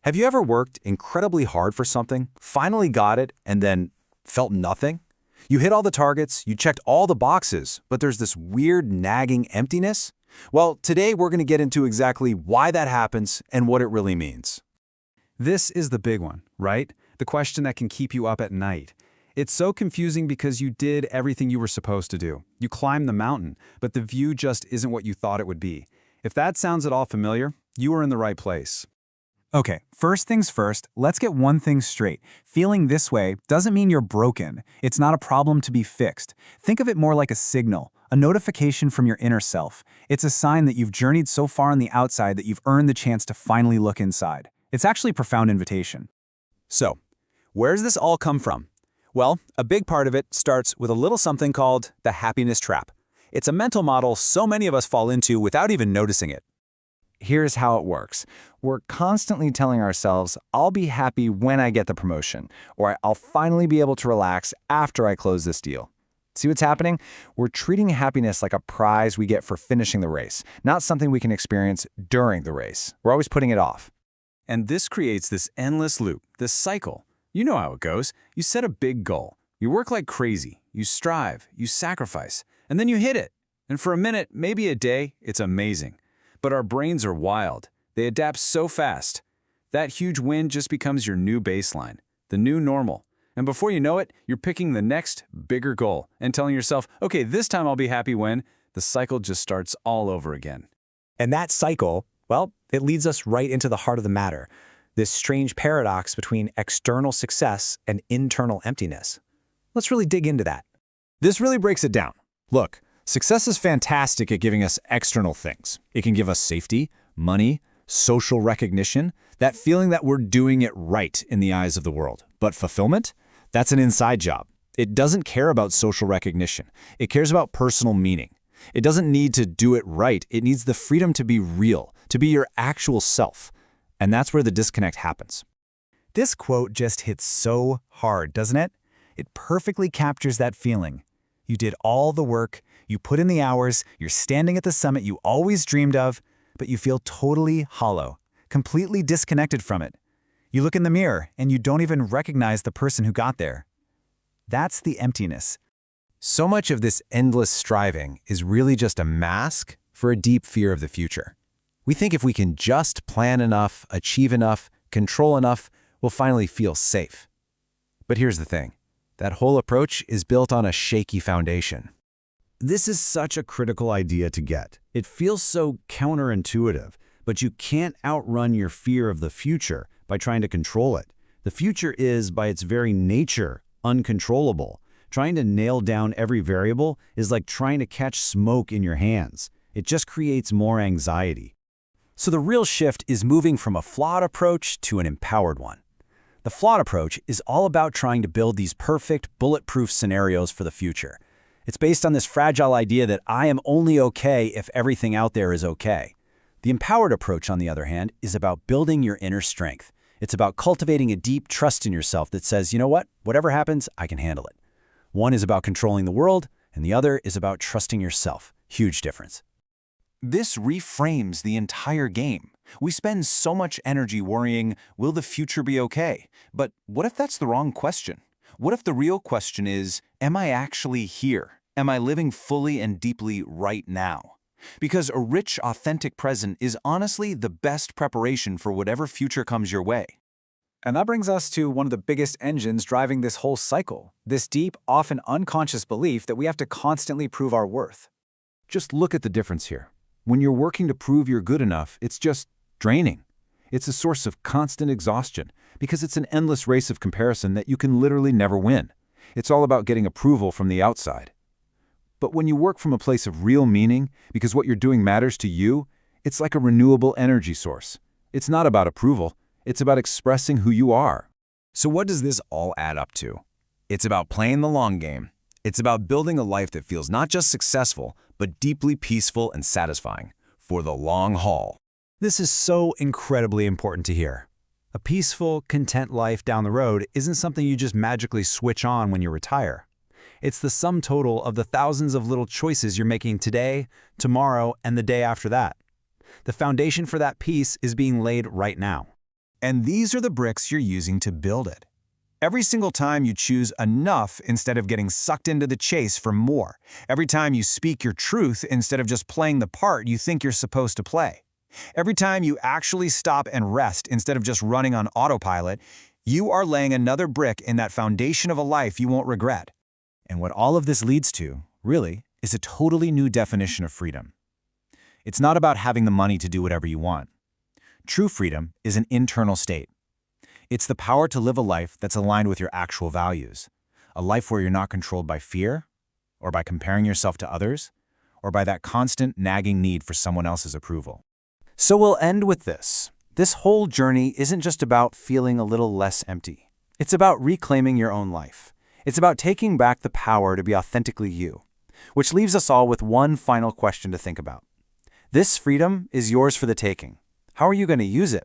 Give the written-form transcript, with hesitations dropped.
Have you ever worked incredibly hard for something, finally got it, and then felt nothing? You hit all the targets, you checked all the boxes, but there's this weird nagging emptiness? Well, today we're going to get into exactly why that happens and what it really means. This is the big one, right? The question that can keep you up at night. It's so confusing because you did everything you were supposed to do. You climbed the mountain, but the view just isn't what you thought it would be. If that sounds at all familiar, you are in the right place. Okay, first things first, let's get one thing straight. Feeling this way doesn't mean you're broken. It's not a problem to be fixed. Think of it more like a signal, a notification from your inner self. It's a sign that you've journeyed so far on the outside that you've earned the chance to finally look inside. It's actually a profound invitation. So, where does this all come from? Well, a big part of it starts with a little something called the happiness trap. It's a mental model so many of us fall into without even noticing it. Here's how it works. We're constantly telling ourselves, I'll be happy when I get the promotion, or I'll finally be able to relax after I close this deal. See what's happening? We're treating happiness like a prize we get for finishing the race, not something we can experience during the race. We're always putting it off. And this creates this endless loop, this cycle. You know how it goes. You set a big goal. You work like crazy. You strive. You sacrifice. And then you hit it. And for a minute, maybe a day, it's amazing. But our brains are wild. They adapt so fast. That huge win just becomes your new baseline, the new normal. And before you know it, you're picking the next, bigger goal and telling yourself, okay, this time I'll be happy when. The cycle just starts all over again. And that cycle, well, it leads us right into the heart of the matter, this strange paradox between external success and internal emptiness. Let's really dig into that. This really breaks it down. Look, success is fantastic at giving us external things. It can give us safety, money, social recognition, that feeling that we're doing it right in the eyes of the world. But fulfillment? That's an inside job. It doesn't care about social recognition. It cares about personal meaning. It doesn't need to do it right. It needs the freedom to be real, to be your actual self. And that's where the disconnect happens. This quote just hits so hard, doesn't it? It perfectly captures that feeling. You did all the work, you put in the hours, you're standing at the summit you always dreamed of, but you feel totally hollow, completely disconnected from it. You look in the mirror and you don't even recognize the person who got there. That's the emptiness. So much of this endless striving is really just a mask for a deep fear of the future. We think if we can just plan enough, achieve enough, control enough, we'll finally feel safe. But here's the thing. That whole approach is built on a shaky foundation. This is such a critical idea to get. It feels so counterintuitive, but you can't outrun your fear of the future by trying to control it. The future is, by its very nature, uncontrollable. Trying to nail down every variable is like trying to catch smoke in your hands. It just creates more anxiety. So the real shift is moving from a flawed approach to an empowered one. The flawed approach is all about trying to build these perfect, bulletproof scenarios for the future. It's based on this fragile idea that I am only okay if everything out there is okay. The empowered approach, on the other hand, is about building your inner strength. It's about cultivating a deep trust in yourself that says, you know what, whatever happens, I can handle it. One is about controlling the world, and the other is about trusting yourself. Huge difference. This reframes the entire game. We spend so much energy worrying, will the future be okay? But what if that's the wrong question? What if the real question is, am I actually here? Am I living fully and deeply right now? Because a rich, authentic present is honestly the best preparation for whatever future comes your way. And that brings us to one of the biggest engines driving this whole cycle, this deep, often unconscious belief that we have to constantly prove our worth. Just look at the difference here. When you're working to prove you're good enough, it's just draining. It's a source of constant exhaustion because it's an endless race of comparison that you can literally never win. It's all about getting approval from the outside. But when you work from a place of real meaning, because what you're doing matters to you, it's like a renewable energy source. It's not about approval. It's about expressing who you are. So what does this all add up to? It's about playing the long game. It's about building a life that feels not just successful, but deeply peaceful and satisfying for the long haul. This is so incredibly important to hear. A peaceful, content life down the road isn't something you just magically switch on when you retire. It's the sum total of the thousands of little choices you're making today, tomorrow, and the day after that. The foundation for that peace is being laid right now. And these are the bricks you're using to build it. Every single time you choose enough instead of getting sucked into the chase for more. Every time you speak your truth instead of just playing the part you think you're supposed to play. Every time you actually stop and rest instead of just running on autopilot, you are laying another brick in that foundation of a life you won't regret. And what all of this leads to, really, is a totally new definition of freedom. It's not about having the money to do whatever you want. True freedom is an internal state. It's the power to live a life that's aligned with your actual values, a life where you're not controlled by fear, or by comparing yourself to others, or by that constant nagging need for someone else's approval. So we'll end with this. This whole journey isn't just about feeling a little less empty. It's about reclaiming your own life. It's about taking back the power to be authentically you, which leaves us all with one final question to think about. This freedom is yours for the taking. How are you going to use it?